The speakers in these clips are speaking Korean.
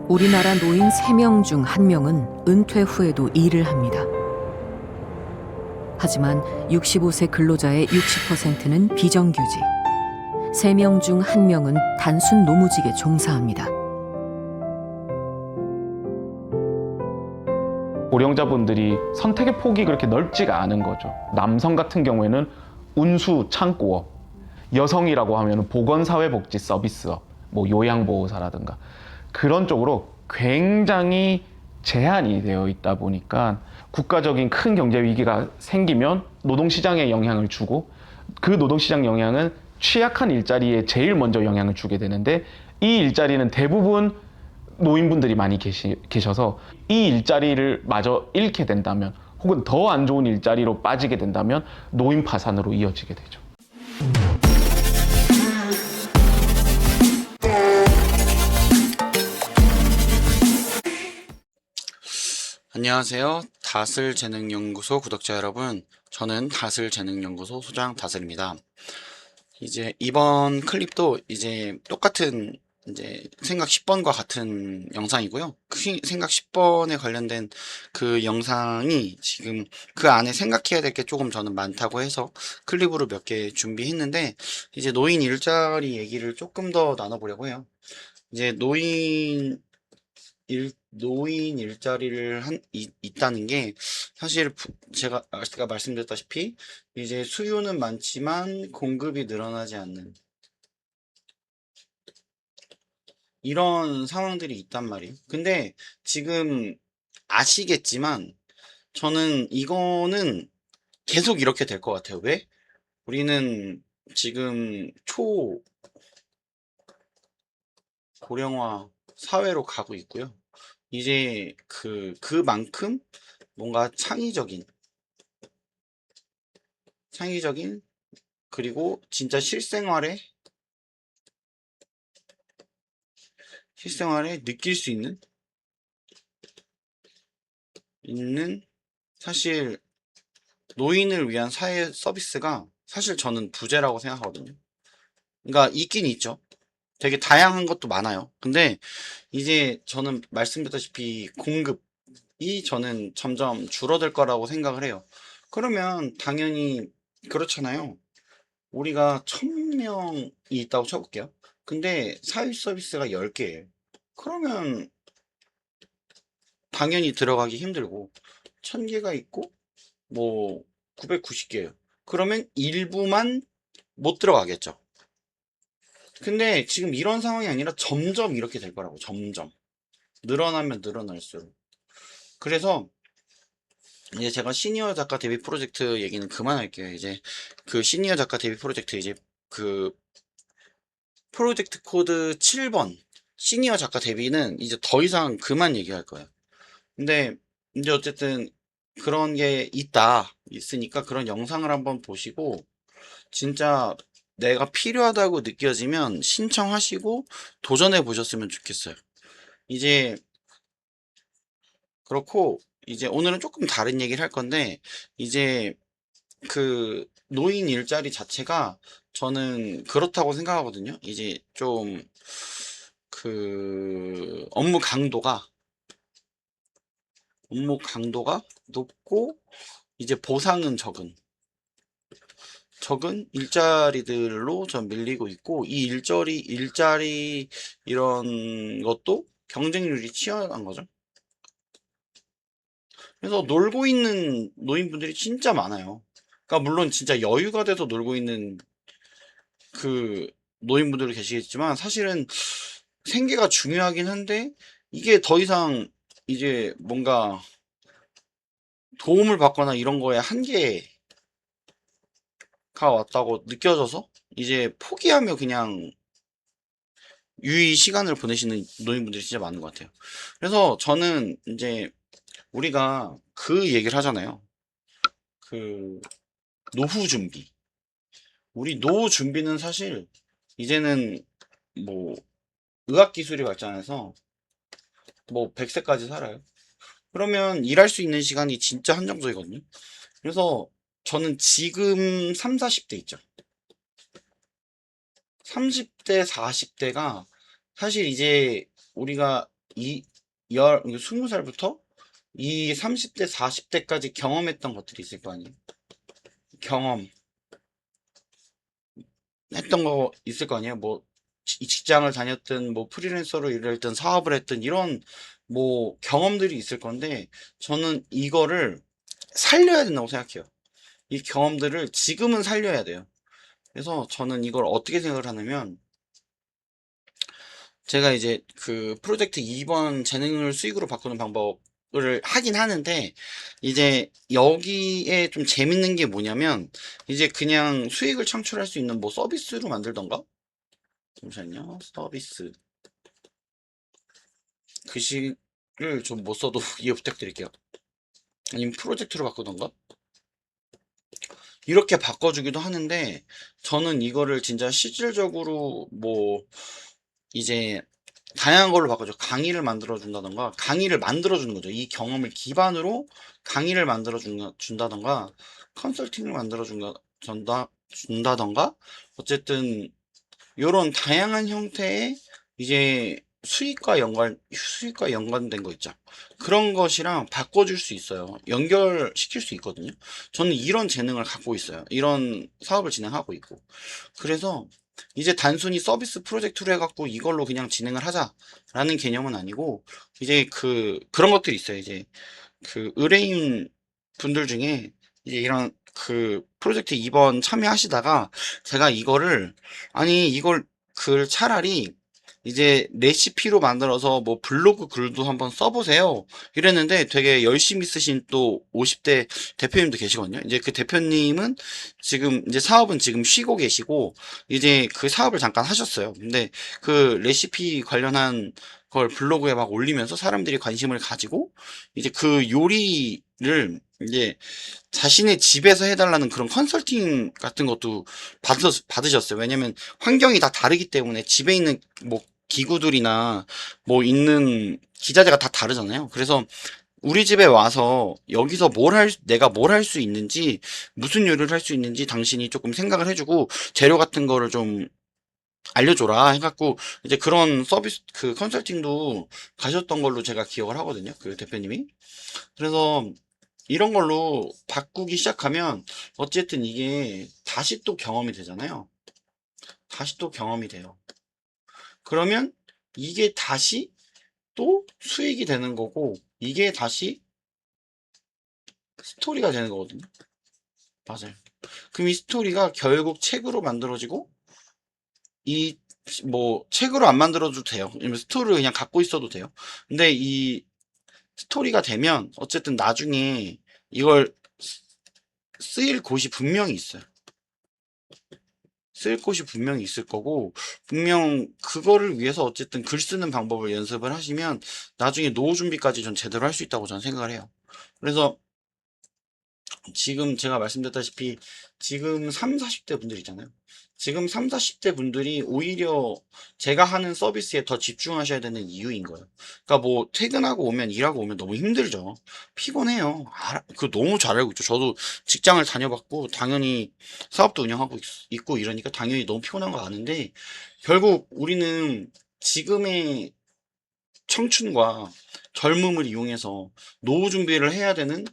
우리나라 노인 3명 중 1명은 은퇴 후에도 일을 합니다. 하지만 65세 근로자의 60%는 비정규직, 3명 중 1명은 단순 노무직에 종사합니다. 고령자분들이 선택의 폭이 그렇게 넓지가 않은 거죠. 남성 같은 경우에는 운수, 창고업, 여성이라고 하면 보건사회복지 서비스업, 요양보호사라든가 그런 쪽으로 굉장히 제한이 되어 있다 보니까 국가적인 큰 경제 위기가 생기면 노동시장에 영향을 주고 그 노동시장 영향은 취약한 일자리에 제일 먼저 영향을 주게 되는데 이 일자리는 대부분 노인분들이 많이 계셔서 이 일자리를 마저 잃게 된다면 혹은 더 안 좋은 일자리로 빠지게 된다면 노인 파산으로 이어지게 되죠. 안녕하세요. 다슬재능연구소 구독자 여러분, 저는 다슬재능연구소 소장 다슬입니다. 이제 이번 클립도 이제 똑같은 생각 10번과 같은 영상이고요. 그 생각 10번에 관련된 그 영상이 지금 그 안에 생각해야 될 게 조금 저는 많다고 해서 클립으로 몇 개 준비했는데, 이제 노인 일자리 얘기를 조금 더 나눠보려고 해요. 이제 노인 일자리를 있다는 게 사실 제가 아까 말씀드렸다시피 이제 수요는 많지만 공급이 늘어나지 않는 이런 상황들이 있단 말이에요. 근데 지금 아시겠지만 저는 이거는 계속 이렇게 될 것 같아요. 왜? 우리는 지금 초고령화 사회로 가고 있고요. 이제 그만큼 뭔가 창의적인 그리고 진짜 실생활에 느낄 수 있는 사실 노인을 위한 사회 서비스가 사실 저는 부재라고 생각하거든요. 그러니까 있긴 있죠. 되게 다양한 것도 많아요. 근데 이제 저는 말씀드렸다시피 공급이 저는 점점 줄어들 거라고 생각을 해요. 그러면 당연히 그렇잖아요. 우리가 1000명이 있다고 쳐볼게요. 근데 사회 서비스가 10개예요. 그러면 당연히 들어가기 힘들고 1000개가 있고 990개예요. 그러면 일부만 못 들어가겠죠. 근데 지금 이런 상황이 아니라 점점 이렇게 될 거라고. 점점 늘어나면 늘어날수록. 그래서 이제 제가 시니어 작가 데뷔 프로젝트 얘기는 그만할게요. 이제 그 시니어 작가 데뷔 프로젝트 이제 그 프로젝트 코드 7번 시니어 작가 데뷔는 이제 더 이상 그만 얘기할 거예요. 근데 이제 어쨌든 그런 게 있으니까 그런 영상을 한번 보시고 진짜 내가 필요하다고 느껴지면 신청하시고 도전해 보셨으면 좋겠어요. 이제 그렇고 이제 오늘은 조금 다른 얘기를 할 건데, 이제 그 노인 일자리 자체가 저는 그렇다고 생각하거든요. 이제 좀 업무 강도가 높고 이제 보상은 적은 일자리들로 전 밀리고 있고, 이 일자리 이런 것도 경쟁률이 치열한 거죠. 그래서 놀고 있는 노인분들이 진짜 많아요. 그러니까 물론 진짜 여유가 돼서 놀고 있는 그 노인분들도 계시겠지만 사실은 생계가 중요하긴 한데 이게 더 이상 이제 뭔가 도움을 받거나 이런 거에 한계가 왔다고 느껴져서 이제 포기하며 그냥 유의 시간을 보내시는 노인분들이 진짜 많은 것 같아요. 그래서 저는 이제 우리가 그 얘기를 하잖아요. 그 노후 준비. 우리 노후 준비는 사실 이제는 뭐 의학 기술이 발전해서 100세까지 살아요. 그러면 일할 수 있는 시간이 진짜 한정적이거든요. 그래서 저는 지금 3, 40대 있죠. 30대, 40대가 사실 이제 우리가 20살부터 이 30대, 40대까지 경험했던 것들이 있을 거 아니에요. 경험했던 거 있을 거 아니에요. 뭐, 이 직장을 다녔든, 뭐, 프리랜서로 일을 했든, 사업을 했든, 이런, 뭐, 경험들이 있을 건데, 저는 이거를 살려야 된다고 생각해요. 이 경험들을 지금은 살려야 돼요. 그래서 저는 이걸 어떻게 생각을 하냐면, 제가 이제 그 프로젝트 2번 재능을 수익으로 바꾸는 방법을 하긴 하는데, 이제 여기에 좀 재밌는 게 뭐냐면, 이제 그냥 수익을 창출할 수 있는 뭐 서비스로 만들던가? 잠시만요. 서비스. 글씨를 좀 못 써도 이해 부탁드릴게요. 아니면 프로젝트로 바꾸던가? 이렇게 바꿔주기도 하는데, 저는 이거를 진짜 실질적으로 뭐, 이제 다양한 걸로 바꿔줘. 강의를 만들어 준다던가, 강의를 만들어 주는 거죠. 이 경험을 기반으로 강의를 만들어 준다던가, 컨설팅을 만들어 준다던가, 어쨌든 요런 다양한 형태의 이제 수익과 연관된 거 있죠. 그런 것이랑 바꿔줄 수 있어요. 연결시킬 수 있거든요. 저는 이런 재능을 갖고 있어요. 이런 사업을 진행하고 있고. 그래서 이제 단순히 서비스 프로젝트로 해갖고 이걸로 그냥 진행을 하자라는 개념은 아니고, 이제 그런 것들이 있어요. 이제 그 의뢰인 분들 중에 이제 이런 그 프로젝트 2번 참여하시다가 제가 이걸 차라리 이제 레시피로 만들어서 뭐 블로그 글도 한번 써보세요. 이랬는데 되게 열심히 쓰신 또 50대 대표님도 계시거든요. 이제 그 대표님은 지금 이제 사업은 지금 쉬고 계시고 이제 그 사업을 잠깐 하셨어요. 근데 그 레시피 관련한 걸 블로그에 막 올리면서 사람들이 관심을 가지고 이제 그 요리를 이제 자신의 집에서 해달라는 그런 컨설팅 같은 것도 받으셨어요. 왜냐면 환경이 다 다르기 때문에 집에 있는 뭐 기구들이나 뭐 있는 기자재가 다 다르잖아요. 그래서 우리 집에 와서 여기서 내가 뭘 할 수 있는지, 무슨 요리를 할 수 있는지 당신이 조금 생각을 해주고 재료 같은 거를 좀 알려줘라 해갖고 이제 그런 서비스 그 컨설팅도 가셨던 걸로 제가 기억을 하거든요. 그 대표님이. 그래서 이런 걸로 바꾸기 시작하면 어쨌든 이게 다시 또 경험이 되잖아요. 다시 또 경험이 돼요. 그러면 이게 다시 또 수익이 되는 거고, 이게 다시 스토리가 되는 거거든요. 맞아요. 그럼 이 스토리가 결국 책으로 만들어지고, 이 뭐 책으로 안 만들어도 돼요. 스토리를 그냥 갖고 있어도 돼요. 근데 이 스토리가 되면 어쨌든 나중에 이걸 쓰일 곳이 분명히 있어요. 쓸 곳이 분명히 있을 거고, 분명 그거를 위해서 어쨌든 글 쓰는 방법을 연습을 하시면 나중에 노후 준비까지 전 제대로 할 수 있다고 저는 생각을 해요. 그래서 지금 제가 말씀드렸다시피 지금 3, 40대 분들 있잖아요. 지금 3, 40대 분들이 오히려 제가 하는 서비스에 더 집중하셔야 되는 이유인 거예요. 그러니까 뭐 퇴근하고 오면 일하고 오면 너무 힘들죠. 피곤해요. 그 너무 잘 알고 있죠. 저도 직장을 다녀봤고 당연히 사업도 운영하고 있고 이러니까 당연히 너무 피곤한 거 아는데, 결국 우리는 지금의 청춘과 젊음을 이용해서 노후 준비를 해야 되는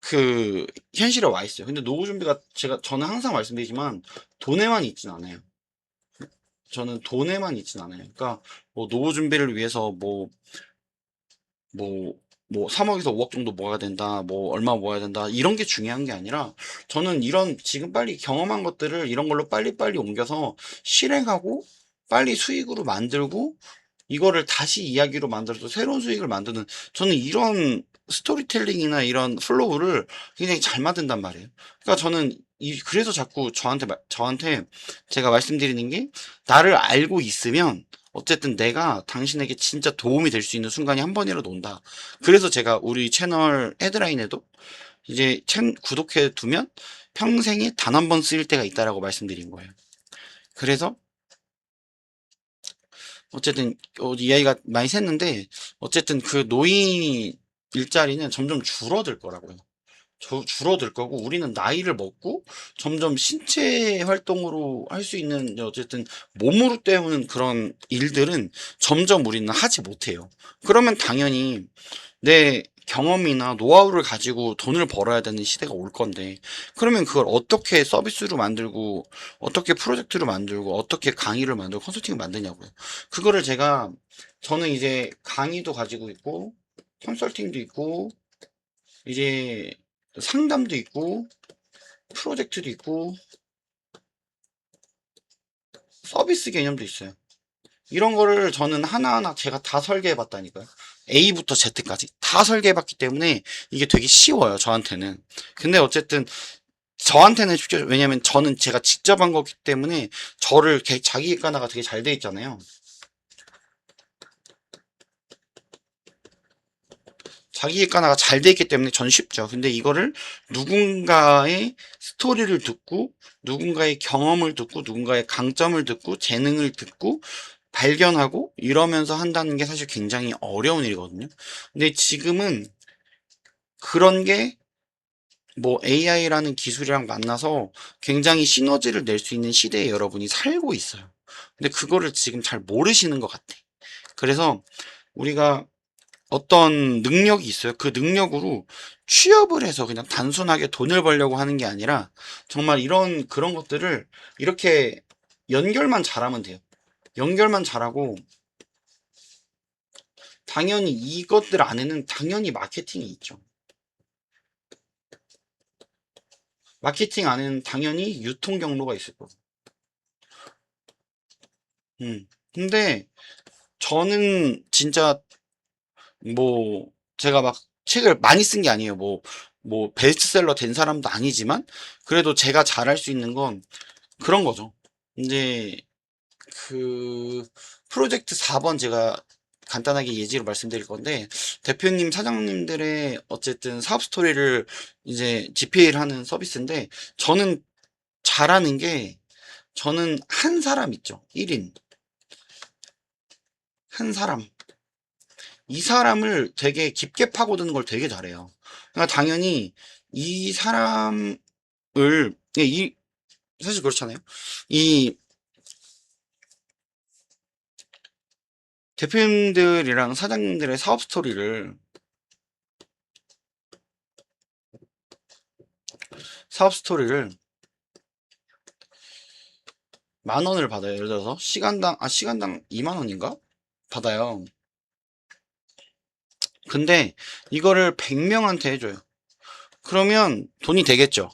그 현실에 와 있어요. 근데 노후 준비가 저는 항상 말씀드리지만 돈에만 있진 않아요. 저는 돈에만 있진 않아요. 그러니까 뭐 노후 준비를 위해서 뭐, 3억에서 5억 정도 모아야 된다, 뭐 얼마 모아야 된다, 이런 게 중요한 게 아니라 저는 이런 지금 빨리 경험한 것들을 이런 걸로 빨리빨리 옮겨서 실행하고 빨리 수익으로 만들고 이거를 다시 이야기로 만들어서 새로운 수익을 만드는, 저는 이런 스토리텔링이나 이런 플로우를 굉장히 잘 만든단 말이에요. 그러니까 저는 그래서 자꾸 저한테 제가 말씀드리는 게, 나를 알고 있으면 어쨌든 내가 당신에게 진짜 도움이 될 수 있는 순간이 한 번이라도 온다. 그래서 제가 우리 채널 헤드라인에도 이제 구독해 두면 평생에 단 한 번 쓰일 때가 있다라고 말씀드린 거예요. 그래서 어쨌든 이야기가 많이 샜는데, 어쨌든 그 노인 일자리는 점점 줄어들 거라고요. 줄어들 거고, 우리는 나이를 먹고 점점 신체 활동으로 할 수 있는, 어쨌든 몸으로 때우는 그런 일들은 점점 우리는 하지 못해요. 그러면 당연히 내 경험이나 노하우를 가지고 돈을 벌어야 되는 시대가 올 건데, 그러면 그걸 어떻게 서비스로 만들고, 어떻게 프로젝트로 만들고, 어떻게 강의를 만들고, 컨설팅을 만드냐고요. 그거를 저는 이제 강의도 가지고 있고, 컨설팅도 있고, 이제 상담도 있고, 프로젝트도 있고, 서비스 개념도 있어요. 이런 거를 저는 하나하나 제가 다 설계해 봤다니까요. A부터 Z까지 다 설계해 봤기 때문에 이게 되게 쉬워요, 저한테는. 근데 어쨌든 저한테는 쉽죠. 왜냐면 저는 제가 직접 한 거기 때문에 저를 자기 객관화가 되게 잘 돼 있잖아요. 자기 객관화가 잘 돼 있기 때문에 전 쉽죠. 근데 이거를 누군가의 스토리를 듣고, 누군가의 경험을 듣고, 누군가의 강점을 듣고, 재능을 듣고, 발견하고 이러면서 한다는 게 사실 굉장히 어려운 일이거든요. 근데 지금은 그런 게 뭐 AI라는 기술이랑 만나서 굉장히 시너지를 낼 수 있는 시대에 여러분이 살고 있어요. 근데 그거를 지금 잘 모르시는 것 같아. 그래서 우리가 어떤 능력이 있어요. 그 능력으로 취업을 해서 그냥 단순하게 돈을 벌려고 하는 게 아니라 정말 그런 것들을 이렇게 연결만 잘하면 돼요. 연결만 잘하고, 당연히 이것들 안에는 당연히 마케팅이 있죠. 마케팅 안에는 당연히 유통 경로가 있을 거고. 근데 저는 진짜 뭐 제가 막 책을 많이 쓴 게 아니에요. 뭐 베스트셀러 된 사람도 아니지만 그래도 제가 잘할 수 있는 건 그런 거죠. 이제 그 프로젝트 4번 제가 간단하게 예시로 말씀드릴 건데, 대표님, 사장님들의 어쨌든 사업 스토리를 이제 GPA를 하는 서비스인데, 저는 잘하는 게, 저는 한 사람 있죠. 1인. 한 사람. 이 사람을 되게 깊게 파고드는 걸 되게 잘해요. 그러니까 당연히 이 사람을, 사실 그렇잖아요. 이 대표님들이랑 사장님들의 사업 스토리를, 사업 스토리를 10,000원을 받아요. 예를 들어서 시간당 2만 원인가? 받아요. 근데 이거를 100명한테 해줘요. 그러면 돈이 되겠죠.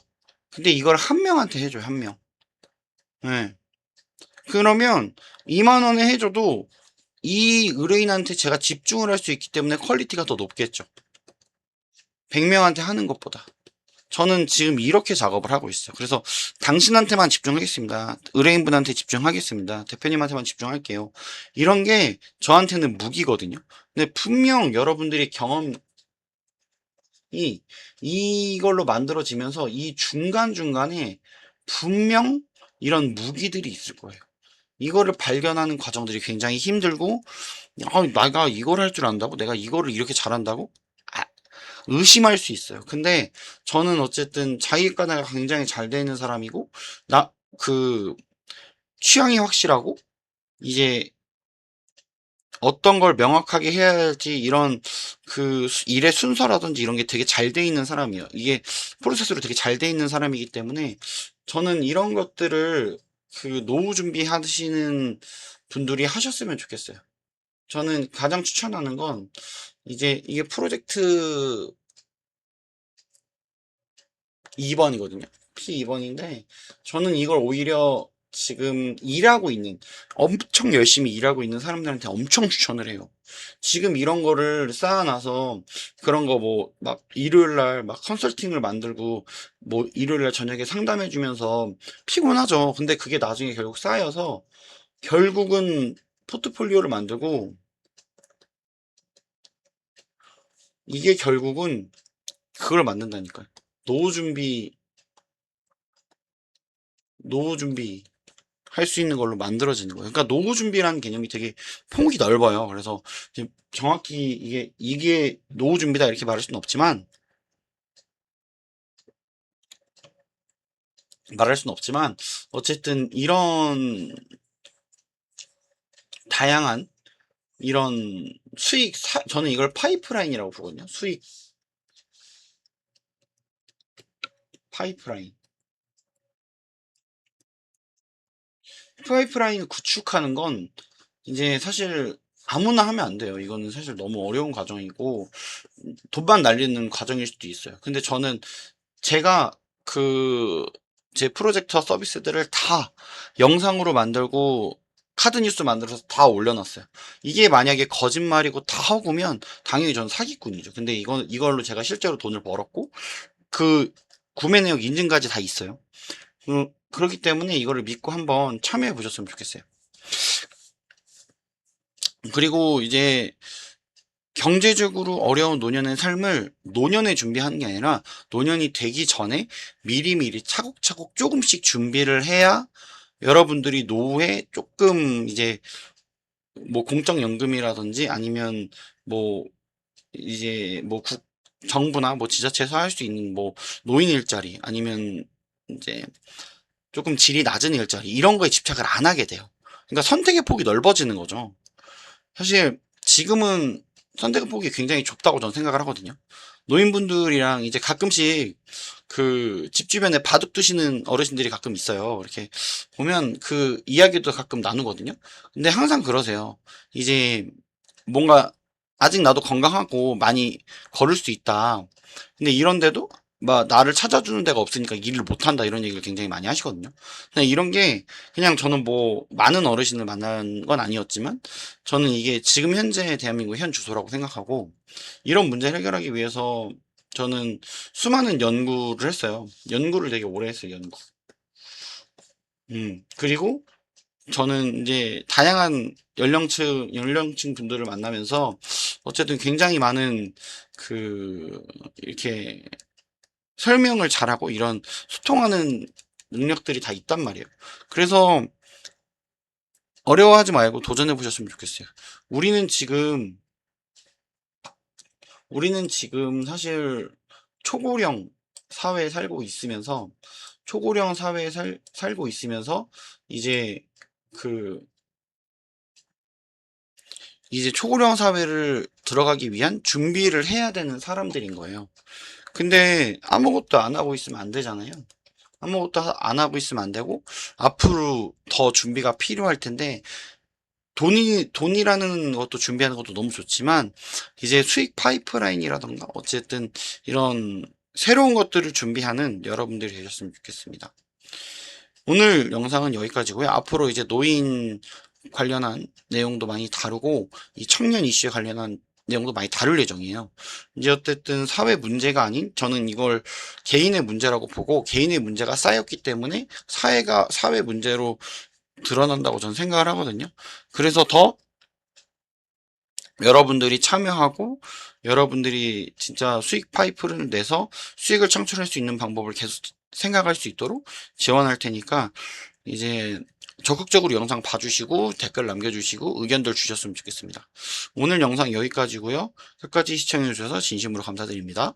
근데 이걸 한 명한테 해줘요. 한 명. 네. 그러면 2만 원에 해줘도 이 의뢰인한테 제가 집중을 할 수 있기 때문에 퀄리티가 더 높겠죠. 100명한테 하는 것보다. 저는 지금 이렇게 작업을 하고 있어요. 그래서 당신한테만 집중하겠습니다. 의뢰인분한테 집중하겠습니다. 대표님한테만 집중할게요. 이런 게 저한테는 무기거든요. 근데 분명 여러분들이 경험이 이걸로 만들어지면서 이 중간중간에 분명 이런 무기들이 있을 거예요. 이거를 발견하는 과정들이 굉장히 힘들고, 내가 이걸 할 줄 안다고? 내가 이거를 이렇게 잘한다고? 의심할 수 있어요. 근데 저는 어쨌든 자기객관화가 굉장히 잘 되어 있는 사람이고, 그 취향이 확실하고, 이제 어떤 걸 명확하게 해야 할지, 이런 일의 순서라든지 이런 게 되게 잘 돼 있는 사람이에요. 이게 프로세스로 되게 잘 돼 있는 사람이기 때문에 저는 이런 것들을 노후 준비하시는 분들이 하셨으면 좋겠어요. 저는 가장 추천하는 건, 이제 이게 프로젝트 2번이거든요. P2번인데, 저는 이걸 오히려 지금 엄청 열심히 일하고 있는 사람들한테 엄청 추천을 해요. 지금 이런 거를 쌓아놔서, 그런 거 막 일요일날 막 컨설팅을 만들고, 일요일날 저녁에 상담해주면서 피곤하죠. 근데 그게 나중에 결국 쌓여서, 결국은 포트폴리오를 만들고, 이게 결국은 그걸 만든다니까요. 노후 준비, 노후 준비 할 수 있는 걸로 만들어지는 거예요. 그러니까 노후 준비라는 개념이 되게 폭이 넓어요. 그래서 지금 정확히 이게 노후 준비다 이렇게 말할 수는 없지만, 말할 수는 없지만 어쨌든 이런 다양한 이런 저는 이걸 파이프라인이라고 보거든요. 수익 파이프라인. 파이프라인을 구축하는 건 이제 사실 아무나 하면 안 돼요. 이거는 사실 너무 어려운 과정이고 돈만 날리는 과정일 수도 있어요. 근데 저는 제가 제 프로젝터 서비스들을 다 영상으로 만들고 카드 뉴스 만들어서 다 올려놨어요. 이게 만약에 거짓말이고 다 허구면 당연히 저는 사기꾼이죠. 근데 이걸로 제가 실제로 돈을 벌었고 그 구매 내역 인증까지 다 있어요. 그렇기 때문에 이거를 믿고 한번 참여해 보셨으면 좋겠어요. 그리고 이제 경제적으로 어려운 노년의 삶을 노년에 준비하는 게 아니라 노년이 되기 전에 미리미리 차곡차곡 조금씩 준비를 해야 여러분들이 노후에 조금 이제 뭐 공적연금이라든지 아니면 뭐 이제 뭐 정부나 뭐 지자체에서 할 수 있는 뭐 노인 일자리 아니면 이제 조금 질이 낮은 일자리 이런 거에 집착을 안 하게 돼요. 그러니까 선택의 폭이 넓어지는 거죠. 사실 지금은 선택의 폭이 굉장히 좁다고 저는 생각을 하거든요. 노인분들이랑 이제 가끔씩 집 주변에 바둑 두시는 어르신들이 가끔 있어요. 이렇게 보면 그 이야기도 가끔 나누거든요. 근데 항상 그러세요. 이제 뭔가 아직 나도 건강하고 많이 걸을 수 있다. 근데 이런데도 막 나를 찾아주는 데가 없으니까 일을 못한다 이런 얘기를 굉장히 많이 하시거든요. 근데 이런 게 그냥 저는 뭐 많은 어르신을 만난 건 아니었지만 저는 이게 지금 현재 대한민국 현 주소라고 생각하고 이런 문제를 해결하기 위해서 저는 수많은 연구를 했어요. 연구를 되게 오래 했어요, 연구. 그리고 저는 이제 다양한 연령층 분들을 만나면서 어쨌든 굉장히 많은 이렇게 설명을 잘하고 이런 소통하는 능력들이 다 있단 말이에요. 그래서 어려워하지 말고 도전해 보셨으면 좋겠어요. 우리는 지금, 우리는 지금 사실 초고령 사회에 살고 있으면서, 초고령 사회에 살고 있으면서, 이제 그, 이제 초고령 사회를 들어가기 위한 준비를 해야 되는 사람들인 거예요. 근데 아무것도 안 하고 있으면 안 되잖아요. 아무것도 안 하고 있으면 안 되고, 앞으로 더 준비가 필요할 텐데, 돈이라는 것도 준비하는 것도 너무 좋지만, 이제 수익 파이프라인이라던가, 어쨌든 이런 새로운 것들을 준비하는 여러분들이 되셨으면 좋겠습니다. 오늘 영상은 여기까지고요. 앞으로 이제 노인 관련한 내용도 많이 다루고, 이 청년 이슈에 관련한 내용도 많이 다룰 예정이에요. 이제 어쨌든 사회 문제가 아닌 저는 이걸 개인의 문제라고 보고 개인의 문제가 쌓였기 때문에 사회 문제로 드러난다고 저는 생각을 하거든요. 그래서 더 여러분들이 참여하고 여러분들이 진짜 수익 파이프를 내서 수익을 창출할 수 있는 방법을 계속 생각할 수 있도록 지원할 테니까 이제 적극적으로 영상 봐주시고 댓글 남겨주시고 의견들 주셨으면 좋겠습니다. 오늘 영상 여기까지고요. 끝까지 시청해주셔서 진심으로 감사드립니다.